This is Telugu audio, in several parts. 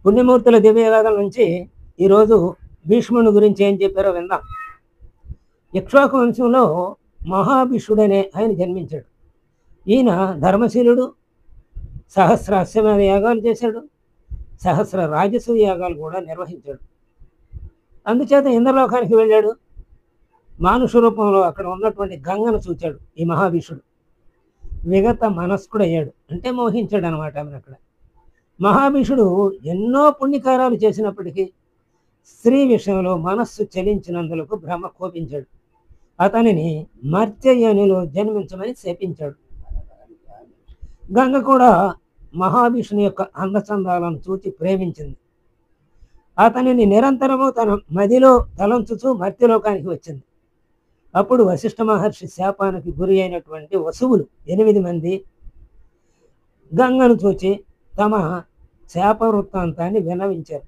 పుణ్యమూర్తుల దివ్యగాథల నుంచి ఈరోజు భీష్ముని గురించి ఏం చెప్పారో విందాం. ఇక్ష్వాకు వంశంలో మహాభీషుడనే ఆయన జన్మించాడు. ఈయన ధర్మశీలుడు, సహస్ర అశ్వమేధ యాగాలు చేశాడు, సహస్ర రాజసూయ యాగాలు కూడా నిర్వహించాడు. అందుచేత ఇంద్రలోకానికి వెళ్ళాడు. మానుష రూపంలో అక్కడ ఉన్నటువంటి గంగను చూచాడు ఈ మహాభీషుడు. విగత మనస్కుడయ్యాడు, అంటే మోహించాడు అనమాట ఆమెను. అక్కడ మహాభీషుడు ఎన్నో పుణ్యకార్యాలు చేసినప్పటికీ స్త్రీ విషయంలో మనస్సు చలించినందులకు బ్రహ్మ కోపించాడు. అతనిని మర్త్యయోనిలో జన్మించమని శపించాడు. గంగ కూడా మహాభీషుని యొక్క అందచందాలను చూచి ప్రేమించింది. అతనిని నిరంతరము తన మదిలో తలంచుచూ మర్త్యలోకానికి వచ్చింది. అప్పుడు వశిష్ఠ మహర్షి శాపానికి గురి అయినటువంటి వసువులు 8 మంది గంగను చూచి తమ శాప వృత్తాంతాన్ని విన్నవించారు.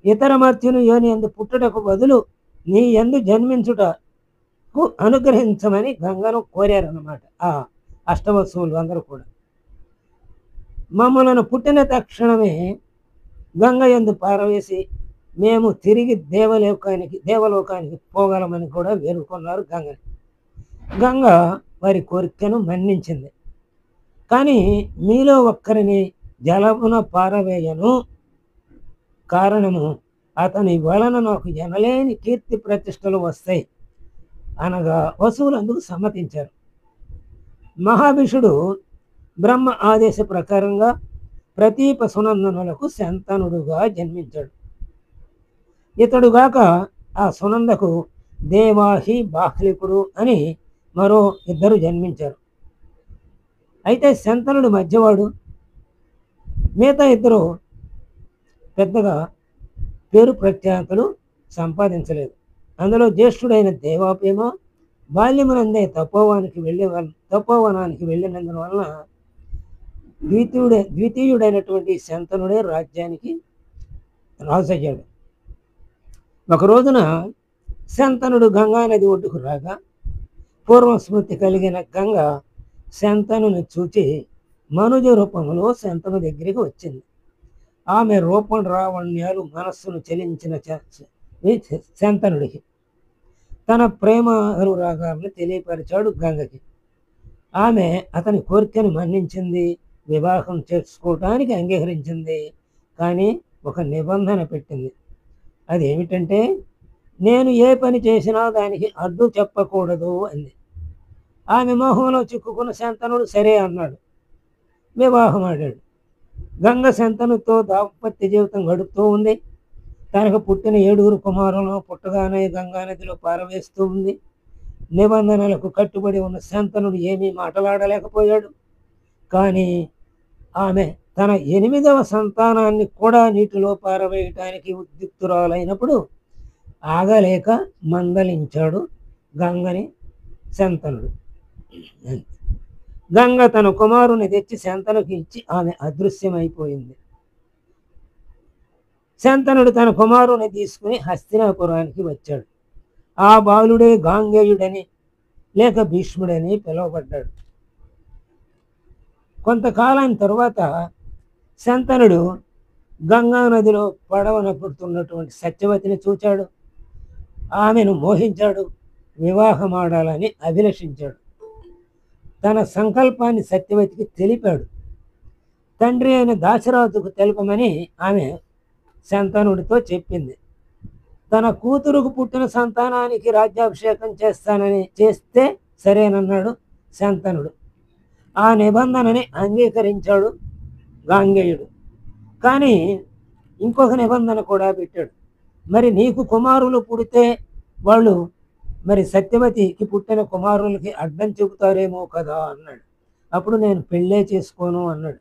ఇతర మర్త్యుని యోని యందు పుట్టుటకు బదులు నీ యందు జన్మించుటకు అనుగ్రహించమని గంగను కోరారన్నమాట. ఆ అష్టవసువులు అందరూ కూడా మమ్మలను పుట్టిన తక్షణమే గంగ యందు పారవేసి మేము తిరిగి దేవలోకానికి పోగలమని కూడా వేడుకున్నారు గంగని. గంగ వారి కోరికను మన్నించింది. కానీ మీలో ఒక్కరిని జలమున పారవేయను, కారణము అతని వలన నాకు ఎనలేని కీర్తి ప్రతిష్టలు వస్తాయి అనగా వసువులు అందుకు సమ్మతించారు. మహాభీషుడు బ్రహ్మ ఆదేశ ప్రకారంగా ప్రతీప సునందనులకు శంతనుడుగా జన్మించాడు. ఇతడుగాక ఆ సునందకు దేవాహి బాహ్లికుడు అని మరో 2 జన్మించారు. అయితే శంతనుడు మధ్యవాడు. మిగతా 2 పెద్దగా పేరు ప్రఖ్యాతులు సంపాదించలేదు. అందులో జ్యేష్ఠుడైన దేవాపేమో బాల్యమునందే తపోవనానికి వెళ్ళినందువలన ద్వితీయుడైనటువంటి శంతనుడే రాజ్యానికి రాజయ్యాడు. ఒక రోజున శంతనుడు గంగానది ఒడ్డుకు రాగా పూర్వ స్మృతి కలిగిన గంగ శంతనుని చూచి మనుజ రూపంలో శంతను దగ్గరికి వచ్చింది. ఆమె రూపం రావణ్యాలు మనస్సును చెలించిన శంతనుడికి తన ప్రేమ అనురాగాలను తెలియపరిచాడు గంగకి. ఆమె అతని కోరికను మన్నించింది, వివాహం చేసుకోవటానికి అంగీకరించింది. కానీ ఒక నిబంధన పెట్టింది. అదేమిటంటే, నేను ఏ పని చేసినా దానికి అడ్డు చెప్పకూడదు అంది. ఆమె మోహంలో చిక్కుకున్న శంతనుడు సరే అన్నాడు. వివాహం ఆడాడు. గంగ శంతనుతో దాంపత్య జీవితం గడుపుతూ ఉంది. తనకు పుట్టిన 7 కుమారులను పుట్టగానే గంగానదిలో పారవేస్తూ ఉంది. నిబంధనలకు కట్టుబడి ఉన్న శంతనుడు ఏమీ మాట్లాడలేకపోయాడు. కానీ ఆమె తన 8వ సంతానాన్ని కూడా నీటిలో పారవేయటానికి ఉద్యుక్తురాలైనప్పుడు ఆగలేక మందలించాడు గంగని శంతనుడు. గంగ తన కుమారుని తెచ్చి శంతనుకి ఇచ్చి ఆమె అదృశ్యమైపోయింది. శంతనుడు తన కుమారుని తీసుకుని హస్తినాపురానికి వచ్చాడు. ఆ బాలుడే గాంగేయుడని లేక భీష్ముడని పిలువబడ్డాడు. కొంతకాలం తరువాత శంతనుడు గంగానదిలో పడవన పుడుతున్నటువంటి సత్యవతిని చూచాడు. ఆమెను మోహించాడు, వివాహమాడాలని అభిలషించాడు. తన సంకల్పాన్ని సత్యవతికి తెలిపాడు. తండ్రి అయిన దాశరథుకు తెలుపమని ఆమె శంతనుడితో చెప్పింది. తన కూతురుకు పుట్టిన సంతానానికి రాజ్యాభిషేకం చేస్తే సరేనన్నాడు శంతనుడు. ఆ నిబంధనని అంగీకరించాడు గాంగేయుడు. కానీ ఇంకొక నిబంధన కూడా పెట్టాడు. మరి నీకు కుమారులు పుడితే వాళ్ళు మరి సత్యవతికి పుట్టిన కుమారులకి అడ్డం చెబుతారేమో కదా అన్నాడు. అప్పుడు నేను పెళ్ళే చేసుకోను అన్నాడు.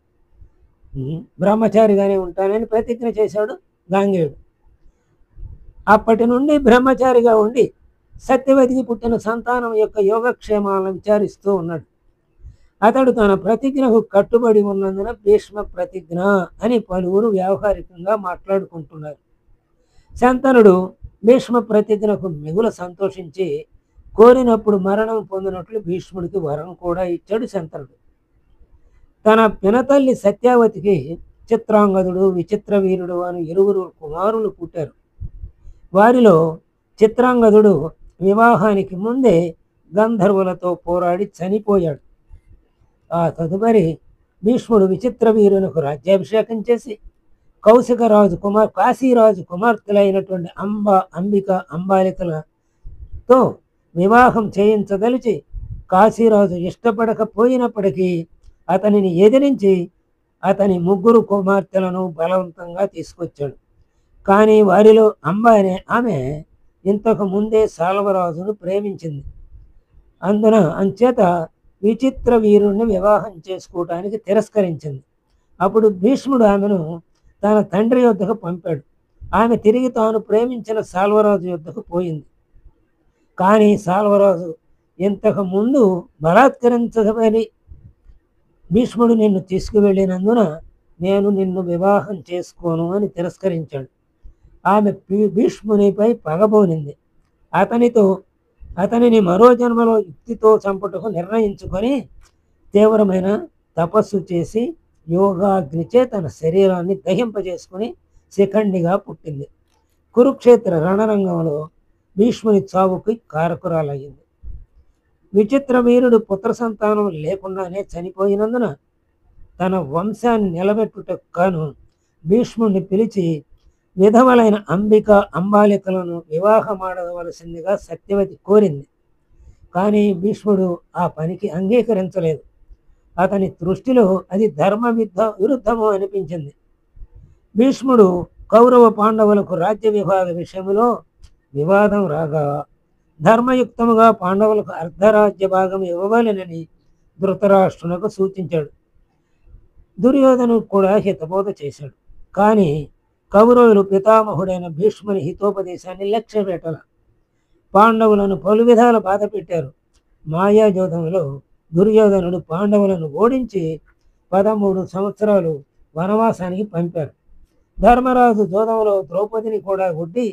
బ్రహ్మచారిగానే ఉంటానని ప్రతిజ్ఞ చేశాడు గాంగేయుడు. అప్పటి నుండి బ్రహ్మచారిగా ఉండి సత్యవతికి పుట్టిన సంతానం యొక్క యోగక్షేమాలను విచారిస్తూ ఉన్నాడు. అతడు తన ప్రతిజ్ఞకు కట్టుబడి ఉన్నందున భీష్మ ప్రతిజ్ఞ అని పలువురు వ్యావహారికంగా మాట్లాడుకుంటున్నారు. శంతనుడు భీష్మ ప్రతిజ్ఞకు మిగుల సంతోషించి కోరినప్పుడు మరణం పొందినట్లు భీష్ముడికి వరం కూడా ఇచ్చాడు శంతనుడు. తన పినతల్లి సత్యావతికి చిత్రాంగదుడు, విచిత్ర వీరుడు అని ఇరువురు కుమారులు పుట్టారు. వారిలో చిత్రాంగదుడు వివాహానికి ముందే గంధర్వులతో పోరాడి చనిపోయాడు. ఆ తదుపరి భీష్ముడు విచిత్ర వీరునకు రాజ్యాభిషేకం చేసి కాశీరాజు కుమార్తెలైనటువంటి అంబిక, అంబాలికలతో వివాహం చేయించదలిచి కాశీరాజు ఇష్టపడకపోయినప్పటికీ అతనిని ఎదిరించి అతని 3 కుమార్తెలను బలవంతంగా తీసుకొచ్చాడు. కానీ వారిలో అంబ అనే ఆమె ఇంతకు ముందే సాల్వరాజును ప్రేమించింది. అంచేత విచిత్ర వీరుణ్ణి వివాహం చేసుకోవటానికి తిరస్కరించింది. అప్పుడు భీష్ముడు ఆమెను తన తండ్రి యొద్దకు పంపాడు. ఆమె తిరిగి తాను ప్రేమించిన సాల్వరాజు యొద్దకు పోయింది. కానీ సాల్వరాజు ఇంతకు ముందు బలాత్కరించబడి భీష్ముడు నిన్ను తీసుకువెళ్ళినందున నేను నిన్ను వివాహం చేసుకోను అని తిరస్కరించాడు. ఆమె భీష్మునిపై పగబోనింది. అతనిని మరో జన్మలో యుక్తితో చంపుటకు నిర్ణయించుకొని తీవ్రమైన తపస్సు చేసి యోగాగ్నిచే తన శరీరాన్ని దహింపజేసుకుని శిఖండిగా పుట్టింది. కురుక్షేత్ర రణరంగంలో భీష్ముని చావుకి కారకురాలయ్యింది. విచిత్ర వీరుడు పుత్ర సంతానం లేకుండానే చనిపోయినందున తన వంశాన్ని నిలబెట్టుటకు గాను భీష్ముడిని పిలిచి విధవలైన అంబిక, అంబాలికలను వివాహమాడవలసిందిగా సత్యవతి కోరింది. కానీ భీష్ముడు ఆ పనికి అంగీకరించలేదు. అతని దృష్టిలో అది విరుద్ధము అనిపించింది. భీష్ముడు కౌరవ పాండవులకు రాజ్య విభాగ విషయంలో వివాదం రాగా ధర్మయుక్తముగా పాండవులకు అర్ధరాజ్య భాగం ఇవ్వవలెనని ధృతరాష్ట్రునకు సూచించాడు. దుర్యోధను కూడా హితబోధ చేశాడు. కానీ కౌరవులు పితామహుడైన భీష్ముని హితోపదేశాన్ని లక్ష్యపెట్టల. పాండవులను పలు విధాల బాధ పెట్టారు. మాయాజోధంలో దుర్యోధనుడు పాండవులను ఓడించి 13 సంవత్సరాలు వనవాసానికి పంపారు. ధర్మరాజు జోదంలో ద్రౌపదిని కూడా ఒడ్డి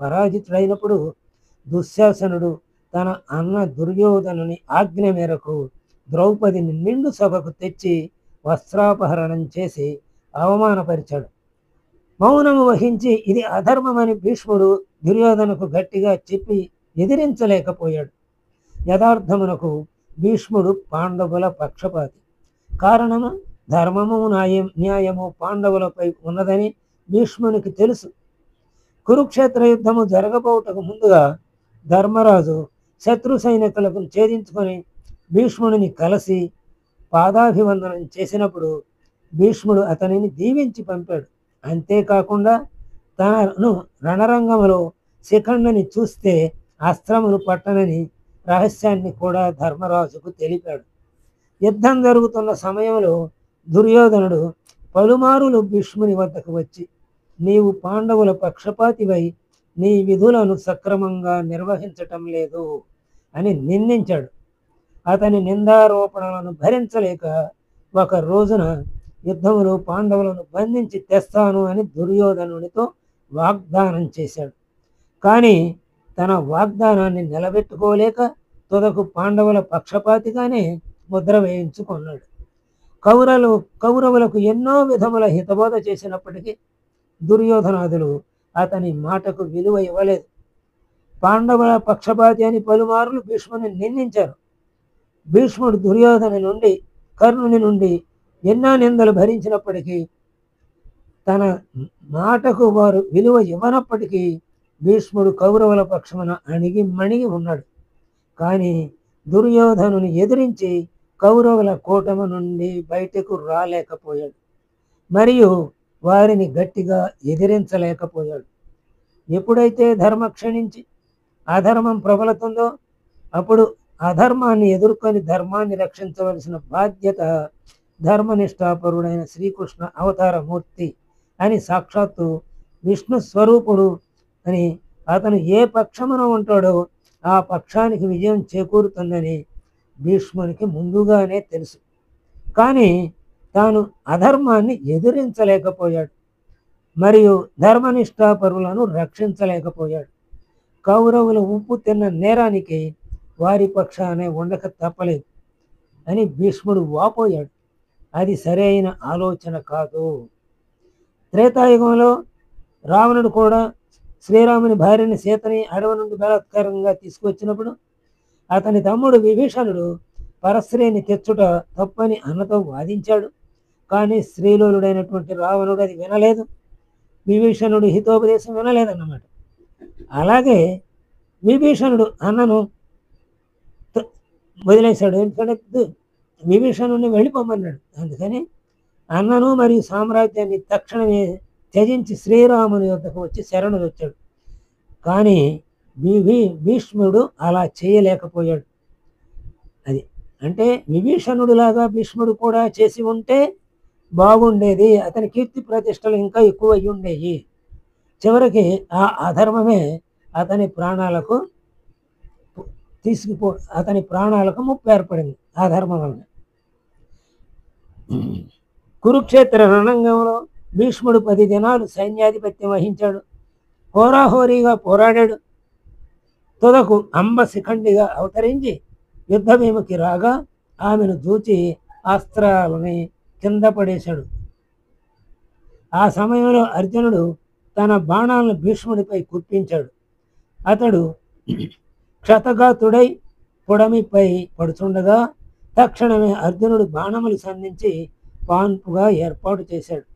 పరాజితుడైనప్పుడు దుశ్శాసనుడు తన అన్న దుర్యోధనుని ఆజ్ఞ మేరకు ద్రౌపదిని నిండు సభకు తెచ్చి వస్త్రాపహరణం చేసి అవమానపరిచాడు. మౌనము వహించి ఇది అధర్మమని భీష్ముడు దుర్యోధనకు గట్టిగా చెప్పి ఎదిరించలేకపోయాడు. యథార్థమునకు భీష్ముడు పాండవుల పక్షపాతి. కారణము ధర్మము న్యాయము పాండవులపై ఉన్నదని భీష్మునికి తెలుసు. కురుక్షేత్ర యుద్ధము జరగబోటకు ముందుగా ధర్మరాజు శత్రు సైనికులకు ఛేదించుకొని భీష్ముడిని కలిసి పాదాభివందనం చేసినప్పుడు భీష్ముడు అతనిని దీవించి పంపాడు. అంతేకాకుండా తనను రణరంగంలో శిఖండిని చూస్తే అస్త్రములు పట్టనని రహస్యాన్ని కూడా ధర్మరాజుకు తెలిపాడు. యుద్ధం జరుగుతున్న సమయంలో దుర్యోధనుడు పలుమారులు భీష్ముని వద్దకు వచ్చి నీవు పాండవుల పక్షపాతివై నీ విధులను సక్రమంగా నిర్వహించటం లేదు అని నిందించాడు. అతని నిందారోపణలను భరించలేక ఒక రోజున యుద్ధంలో పాండవులను బంధించి తెస్తాను అని దుర్యోధనునితో వాగ్దానం చేశాడు. కానీ తన వాగ్దానాన్ని నిలబెట్టుకోలేక తుదకు పాండవుల పక్షపాతిగానే ముద్ర వేయించుకున్నాడు. కౌరవులకు ఎన్నో విధముల హితబోధ చేసినప్పటికీ దుర్యోధనాదులు అతని మాటకు విలువ ఇవ్వలేదు. పాండవుల పక్షపాతి అని పలుమార్లు భీష్ముని నిందించారు. భీష్ముడు దుర్యోధను నుండి, కర్ణుని నుండి ఎన్నో నిందలు భరించినప్పటికీ తన మాటకు వారు విలువ ఇవ్వనప్పటికీ భీష్ముడు కౌరవుల పక్షమున మణిగి ఉన్నాడు. కానీ దుర్యోధనుని ఎదిరించి కౌరవుల కూటమి నుండి బయటకు రాలేకపోయాడు. మరియు వారిని గట్టిగా ఎదిరించలేకపోయాడు. ఎప్పుడైతే ధర్మ క్షీణించి అధర్మం ప్రబలుతుందో అప్పుడు అధర్మాన్ని ఎదుర్కొని ధర్మాన్ని రక్షించవలసిన బాధ్యత ధర్మనిష్టాపరుడైన శ్రీకృష్ణ అవతారమూర్తి అని, సాక్షాత్తు విష్ణు స్వరూపుడు అని, అతను ఏ పక్షమున ఉంటాడో ఆ పక్షానికి విజయం చేకూరుతుందని భీష్మునికి ముందుగానే తెలుసు. కానీ తాను అధర్మాన్ని ఎదిరించలేకపోయాడు మరియు ధర్మనిష్టాపరులను రక్షించలేకపోయాడు. కౌరవులు ఉప్పు తిన్న నేరానికి వారి పక్షానే ఉండక తప్పలేదు అని భీష్ముడు వాపోయాడు. అది సరైన ఆలోచన కాదు. త్రేతాయుగంలో రావణుడు కూడా శ్రీరాముని భార్యని సీతని అడవి నుండి బలాత్కారంగా తీసుకొచ్చినప్పుడు అతని తమ్ముడు విభీషణుడు పరస్త్రీని తెచ్చుట తప్పని అన్నతో వాదించాడు. కానీ స్త్రీలోలుడైనటువంటి రావణుడు అది వినలేదు. విభీషణుడు హితోపదేశం వినలేదన్నమాట. అలాగే విభీషణుడు అన్నను వదిలేశాడు. ఎందుకంటే విభీషణుడిని వెళ్ళిపోమన్నాడు. అందుకని అన్నను మరియు సామ్రాజ్యాన్ని తక్షణమే త్యజించి శ్రీరాముని వద్దకు వచ్చి శరణు వచ్చాడు. కానీ భీష్ముడు అలా చేయలేకపోయాడు. అది అంటే విభీషణుడిలాగా భీష్ముడు కూడా చేసి ఉంటే బాగుండేది. అతని కీర్తి ప్రతిష్టలు ఇంకా ఎక్కువ అయ్యి ఉండేవి. చివరికి ఆ అధర్మమే అతని ప్రాణాలకు ముప్పు ఏర్పడింది. ఆ ధర్మం వల్ల కురుక్షేత్ర రణంగంలో భీష్ముడు 10 దినాలు సైన్యాధిపత్యం వహించాడు. హోరాహోరీగా పోరాడాడు. తుదకు అంబ శిఖండిగా అవతరించి యుద్ధభీముకి రాగా ఆమెను చూచి అస్త్రాలని కింద పడేశాడు. ఆ సమయంలో అర్జునుడు తన బాణాలను భీష్ముడిపై కుప్పించాడు. అతడు క్షతగాతుడై పొడమిపై పడుచుండగా తక్షణమే అర్జునుడు బాణములు సంధించి పాన్పుగా ఏర్పాటు చేశాడు.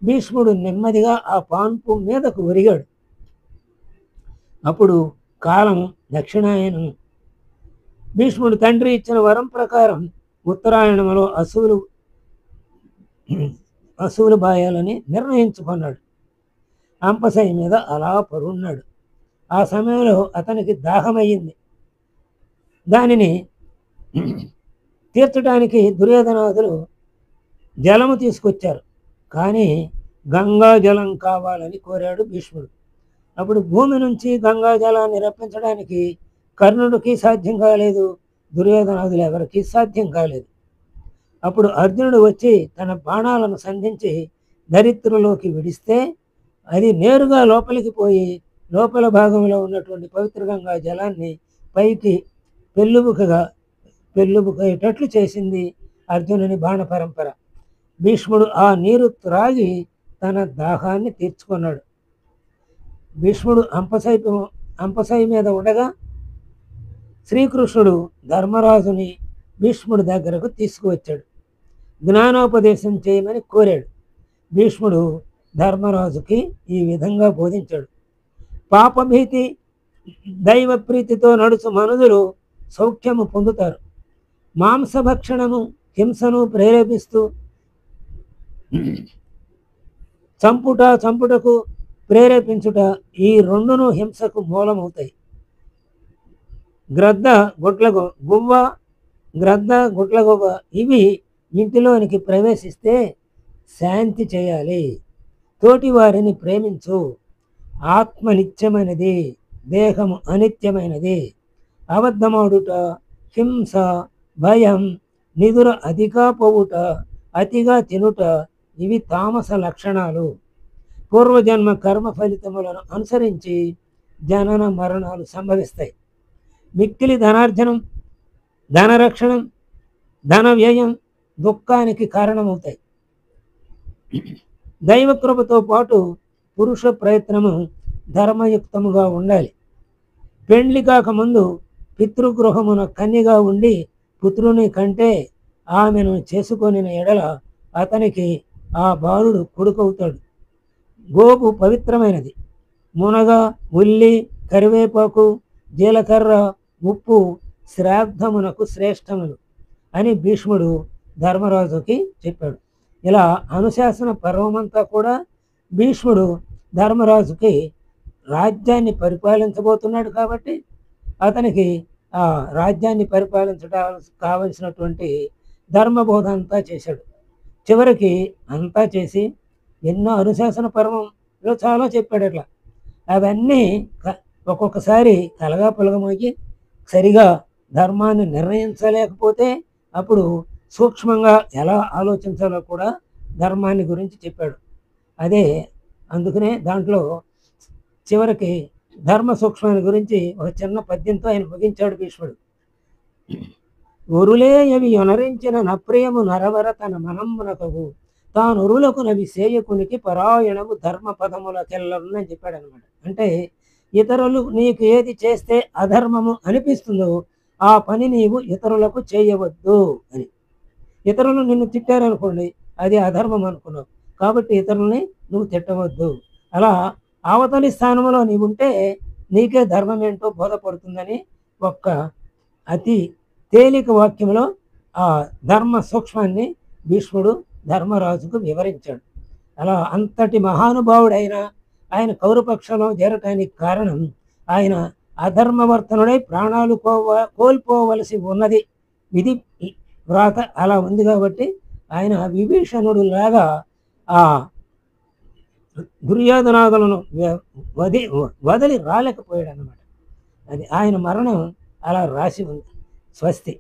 భీష్ముడు నెమ్మదిగా ఆ పాన్పు మీదకు ఒరిగాడు. అప్పుడు కాలం దక్షిణాయనం. భీష్ముడు తండ్రి ఇచ్చిన వరం ప్రకారం ఉత్తరాయణంలో అసువులు బాయాలని నిర్ణయించుకున్నాడు. అంపశై మీద అలా పరున్నాడు. ఆ సమయంలో అతనికి దాహమయ్యింది. దానిని తీర్చడానికి దుర్యోధనాదులు జలము తీసుకొచ్చారు. కానీ గంగా జలం కావాలని కోరాడు భీష్ముడు. అప్పుడు భూమి నుంచి గంగా జలాన్ని రప్పించడానికి కర్ణుడికి సాధ్యం కాలేదు, దుర్యోధనాదులు ఎవరికి సాధ్యం కాలేదు. అప్పుడు అర్జునుడు వచ్చి తన బాణాలను సంధించి దరిద్రులోకి విడిస్తే అది నేరుగా లోపలికి పోయి లోపల భాగంలో ఉన్నటువంటి పవిత్ర గంగా జలాన్ని పైకి పెళ్ళుబుకేటట్లు చేసింది అర్జునుని బాణ పరంపర. భీష్ముడు ఆ నీరు త్రాగి తన దాహాన్ని తీర్చుకున్నాడు. భీష్ముడు అంపశై మీద ఉండగా శ్రీకృష్ణుడు ధర్మరాజుని భీష్ముడి దగ్గరకు తీసుకువచ్చాడు. జ్ఞానోపదేశం చేయమని కోరాడు. భీష్ముడు ధర్మరాజుకి ఈ విధంగా బోధించాడు. పాపభీతి దైవ ప్రీతితో నడుచు మనుషులు సౌఖ్యము పొందుతారు. మాంసభక్షణము హింసను ప్రేరేపిస్తూ చంపుటకు ప్రేరేపించుట ఈ రెండును హింసకు మూలమవుతాయి. గ్రద్ద గుడ్లగువ్వ ఇవి ఇంటిలోనికి ప్రవేశిస్తే శాంతి చేయాలి. తోటి వారిని ప్రేమించు. ఆత్మ నిత్యమైనది, దేహము అనిత్యమైనది. అబద్ధమాడుట, హింస, భయం, నిదుర అతిగా పోవుట, అతిగా తినుట ఇవి తామస లక్షణాలు. పూర్వజన్మ కర్మ ఫలితములను అనుసరించి జనన మరణాలు సంభవిస్తాయి. మిక్కిలి ధనార్జనం, ధనరక్షణం, ధన వ్యయం దుఃఖానికి కారణమవుతాయి. దైవకృపతో పాటు పురుష ప్రయత్నము ధర్మయుక్తముగా ఉండాలి. పెండ్లి కాకముందు పితృగృహమున కన్యగా ఉండి పుత్రుని కంటే ఆమెను చేసుకొనిన ఎడల అతనికి ఆ బాలుడు కొడుకవుతాడు. గోపు పవిత్రమైనది. మునగ, ఉల్లి, కరివేపాకు, జీలకర్ర, ఉప్పు శ్రాద్ధమునకు శ్రేష్టములు అని భీష్ముడు ధర్మరాజుకి చెప్పాడు. ఇలా అనుశాసన పర్వమంతా కూడా భీష్ముడు ధర్మరాజుకి రాజ్యాన్ని పరిపాలించబోతున్నాడు కాబట్టి అతనికి ఆ రాజ్యాన్ని పరిపాలించడానికి కావలసినటువంటి ధర్మబోధ అంతా చేశాడు. చివరికి అంతా చేసి ఎన్నో అనుశాసన పర్వంలో చాలా చెప్పాడు. అట్లా అవన్నీ ఒక్కొక్కసారి కలగాపులగమోగి సరిగా ధర్మాన్ని నిర్ణయించలేకపోతే అప్పుడు సూక్ష్మంగా ఎలా ఆలోచించాలో కూడా ధర్మాన్ని గురించి చెప్పాడు. అందుకనే దాంట్లో చివరికి ధర్మ సూక్ష్మాన్ని గురించి ఒక చిన్న పద్యంతో ఆయన ముగించాడు భీష్ముడు. ఒరులే అవి యొనరించిన నప్రియము నరవర తన మనమ్మునకవు తానొరులకునవి సేయకునికి పరాయణము ధర్మపదములకెల్లరునని చెప్పాడనమాట. అంటే ఇతరులు నీకు ఏది చేస్తే అధర్మము అనిపిస్తుందో ఆ పని నీవు ఇతరులకు చేయవద్దు అని. ఇతరులు నిన్ను తిట్టారనుకోండి, అది అధర్మం అనుకున్నావు. కాబట్టి ఇతరులని నువ్వు తిట్టవద్దు. అలా అవతలి స్థానంలో నీవుంటే నీకే ధర్మమేంటో బోధపడుతుందని ఒక్క అతి తేలిక వాక్యంలో ఆ ధర్మ సూక్ష్మాన్ని భీష్ముడు ధర్మరాజుకు వివరించాడు. అలా అంతటి మహానుభావుడైన ఆయన కౌరపక్షంలో చేరటానికి కారణం ఆయన అధర్మవర్తనుడై ప్రాణాలు కోల్పోవలసి ఉన్నది. విధి వ్రాత అలా ఉంది కాబట్టి ఆయన విభీషణుడులాగా ఆ దుర్యోధనాదులను వదిలి రాలేకపోయాడు అన్నమాట. అది ఆయన మరణం అలా రాసి ఉంది. స్వస్తి.